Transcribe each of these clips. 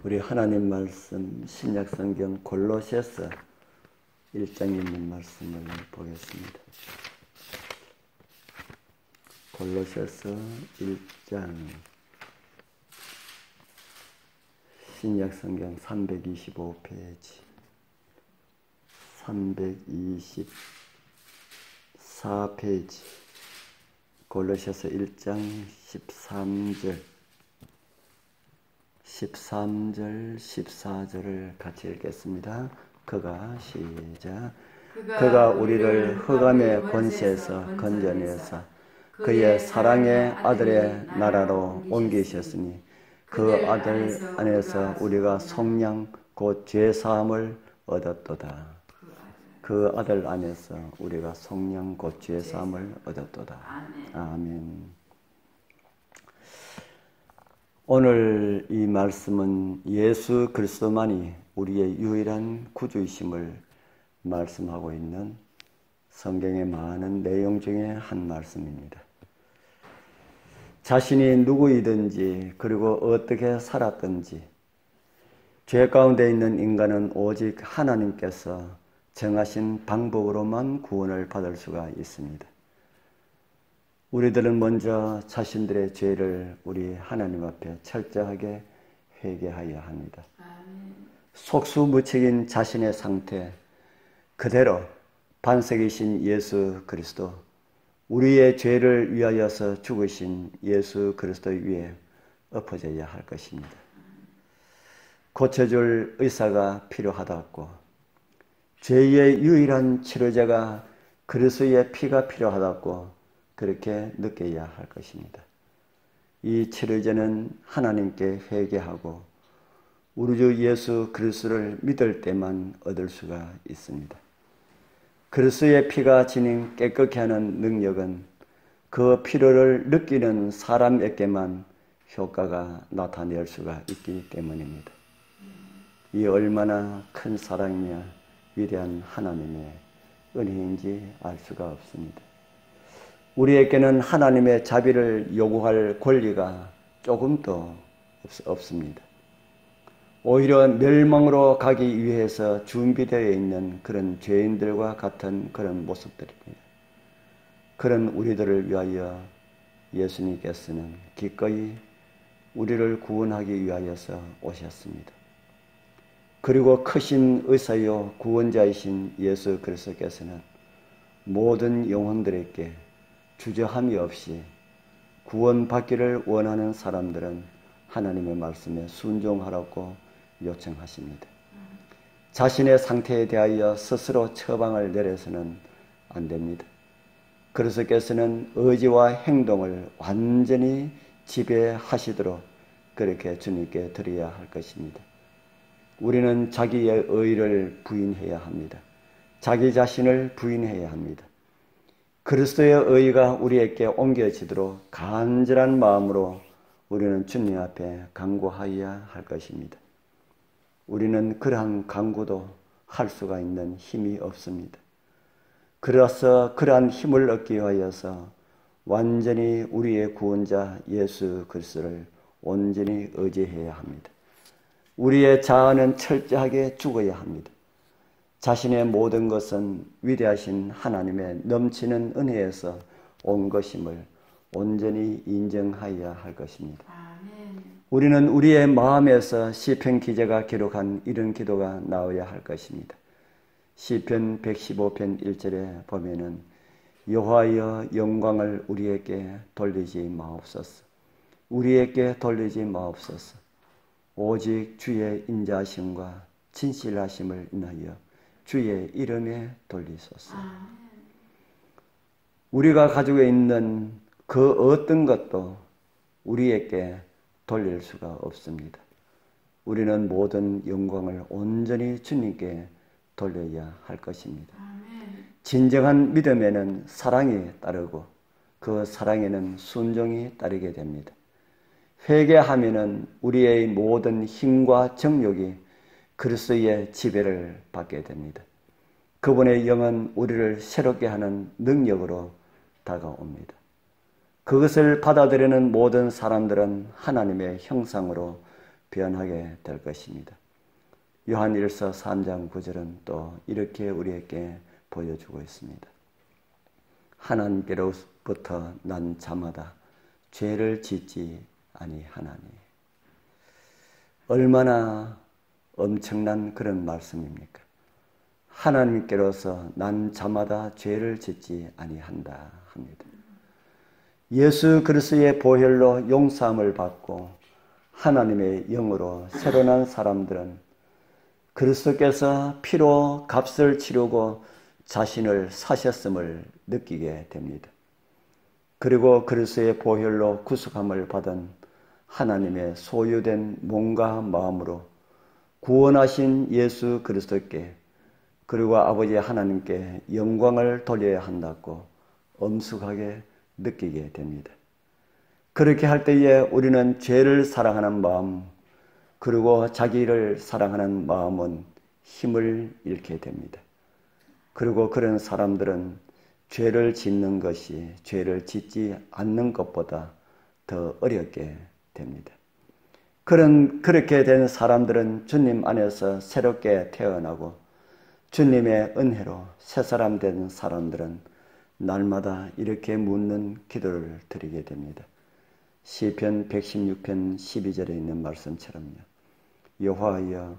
우리 하나님 말씀 신약성경 골로새서 1장에 있는 말씀을 보겠습니다. 골로새서 1장 신약성경 325페이지 324페이지 골로새서 1장 13절 14절을 같이 읽겠습니다. 그가 우리를 흑암의 권세에서 건져내사 그의 사랑의 아들의 나라로 옮기셨으니 그 아들 안에서 우리가 속량 곧 죄사함을 얻었도다. 그 아들 안에서 우리가 속량 곧 죄사함을 얻었도다. 아멘. 오늘 이 말씀은 예수 그리스도만이 우리의 유일한 구주이심을 말씀하고 있는 성경의 많은 내용 중에 한 말씀입니다. 자신이 누구이든지 그리고 어떻게 살았든지 죄 가운데 있는 인간은 오직 하나님께서 정하신 방법으로만 구원을 받을 수가 있습니다. 우리들은 먼저 자신들의 죄를 우리 하나님 앞에 철저하게 회개하여야 합니다. 속수무책인 자신의 상태 그대로 반석이신 예수 그리스도, 우리의 죄를 위하여서 죽으신 예수 그리스도 위에 엎어져야 할 것입니다. 고쳐줄 의사가 필요하다고, 죄의 유일한 치료제가 그리스도의 피가 필요하다고 그렇게 느껴야 할 것입니다. 이 치료제는 하나님께 회개하고 우리 주 예수 그리스도를 믿을 때만 얻을 수가 있습니다. 그리스도의 피가 지닌 깨끗게 하는 능력은 그 필요를 느끼는 사람에게만 효과가 나타낼 수가 있기 때문입니다. 이 얼마나 큰 사랑이며 위대한 하나님의 은혜인지 알 수가 없습니다. 우리에게는 하나님의 자비를 요구할 권리가 조금도 없습니다. 오히려 멸망으로 가기 위해서 준비되어 있는 그런 죄인들과 같은 그런 모습들입니다. 그런 우리들을 위하여 예수님께서는 기꺼이 우리를 구원하기 위하여서 오셨습니다. 그리고 크신 의사요 구원자이신 예수 그리스도께서는 모든 영혼들에게 주저함이 없이 구원받기를 원하는 사람들은 하나님의 말씀에 순종하라고 요청하십니다. 자신의 상태에 대하여 스스로 처방을 내려서는 안 됩니다. 그리스도께서는 의지와 행동을 완전히 지배하시도록 그렇게 주님께 드려야 할 것입니다. 우리는 자기의 의를 부인해야 합니다. 자기 자신을 부인해야 합니다. 그리스도의 의가 우리에게 옮겨지도록 간절한 마음으로 우리는 주님 앞에 간구하여야 할 것입니다. 우리는 그러한 간구도 할 수가 있는 힘이 없습니다. 그래서 그러한 힘을 얻기 위하여서 완전히 우리의 구원자 예수 그리스도를 온전히 의지해야 합니다. 우리의 자아는 철저하게 죽어야 합니다. 자신의 모든 것은 위대하신 하나님의 넘치는 은혜에서 온 것임을 온전히 인정하여야 할 것입니다. 아멘. 우리는 우리의 마음에서 시편 기자가 기록한 이런 기도가 나와야 할 것입니다. 시편 115편 1절에 보면은 여호와여 영광을 우리에게 돌리지 마옵소서. 우리에게 돌리지 마옵소서. 오직 주의 인자하심과 진실하심을 인하여 주의 이름에 돌리소서. 우리가 가지고 있는 그 어떤 것도 우리에게 돌릴 수가 없습니다. 우리는 모든 영광을 온전히 주님께 돌려야 할 것입니다. 진정한 믿음에는 사랑이 따르고 그 사랑에는 순종이 따르게 됩니다. 회개하면은 우리의 모든 힘과 정욕이 그리스도의 지배를 받게 됩니다. 그분의 영은 우리를 새롭게 하는 능력으로 다가옵니다. 그것을 받아들이는 모든 사람들은 하나님의 형상으로 변하게 될 것입니다. 요한일서 3장 9절은 또 이렇게 우리에게 보여주고 있습니다. 하나님께로부터 난 자마다 죄를 짓지 아니하나니. 얼마나 엄청난 그런 말씀입니까? 하나님께로서 난 자마다 죄를 짓지 아니한다 합니다. 예수 그리스도의 보혈로 용서함을 받고 하나님의 영으로 새로 난 사람들은 그리스도께서 피로 값을 치르고 자신을 사셨음을 느끼게 됩니다. 그리고 그리스도의 보혈로 구속함을 받은 하나님의 소유된 몸과 마음으로 구원하신 예수 그리스도께 그리고 아버지 하나님께 영광을 돌려야 한다고 엄숙하게 느끼게 됩니다. 그렇게 할 때에 우리는 죄를 사랑하는 마음 그리고 자기를 사랑하는 마음은 힘을 잃게 됩니다. 그리고 그런 사람들은 죄를 짓는 것이 죄를 짓지 않는 것보다 더 어렵게 됩니다. 그렇게 된 사람들은 주님 안에서 새롭게 태어나고 주님의 은혜로 새 사람 된 사람들은 날마다 이렇게 묻는 기도를 드리게 됩니다. 시편 116편 12절에 있는 말씀처럼요. 여호와여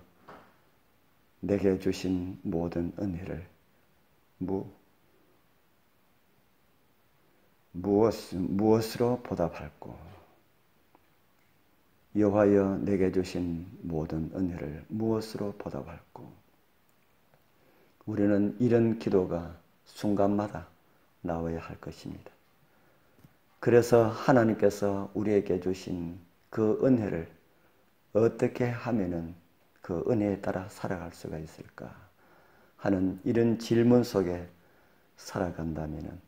내게 주신 모든 은혜를 무엇으로 보답할꼬? 여호와여 내게 주신 모든 은혜를 무엇으로 보답할꼬? 우리는 이런 기도가 순간마다 나와야 할 것입니다. 그래서 하나님께서 우리에게 주신 그 은혜를 어떻게 하면은 그 은혜에 따라 살아갈 수가 있을까 하는 이런 질문 속에 살아간다면은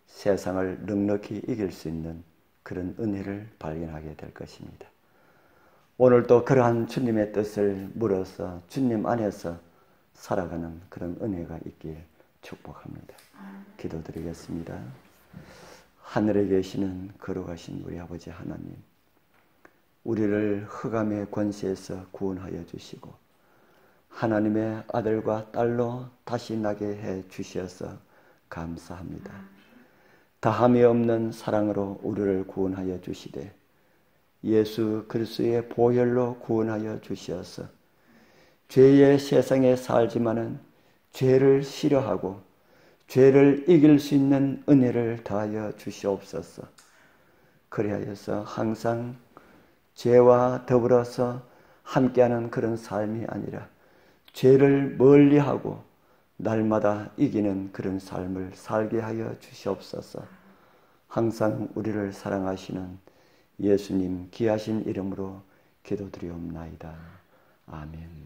세상을 넉넉히 이길 수 있는 그런 은혜를 발견하게 될 것입니다. 오늘도 그러한 주님의 뜻을 물어서 주님 안에서 살아가는 그런 은혜가 있길 축복합니다. 기도드리겠습니다. 하늘에 계시는 거룩하신 우리 아버지 하나님, 우리를 흑암의 권세에서 구원하여 주시고 하나님의 아들과 딸로 다시 나게 해 주셔서 감사합니다. 다함이 없는 사랑으로 우리를 구원하여 주시되 예수 그리스도의 보혈로 구원하여 주셔서 죄의 세상에 살지만은 죄를 싫어하고 죄를 이길 수 있는 은혜를 더하여 주시옵소서. 그리하여서 항상 죄와 더불어서 함께하는 그런 삶이 아니라 죄를 멀리하고 날마다 이기는 그런 삶을 살게 하여 주시옵소서. 항상 우리를 사랑하시는 예수님 귀하신 이름으로 기도드리옵나이다. 아멘.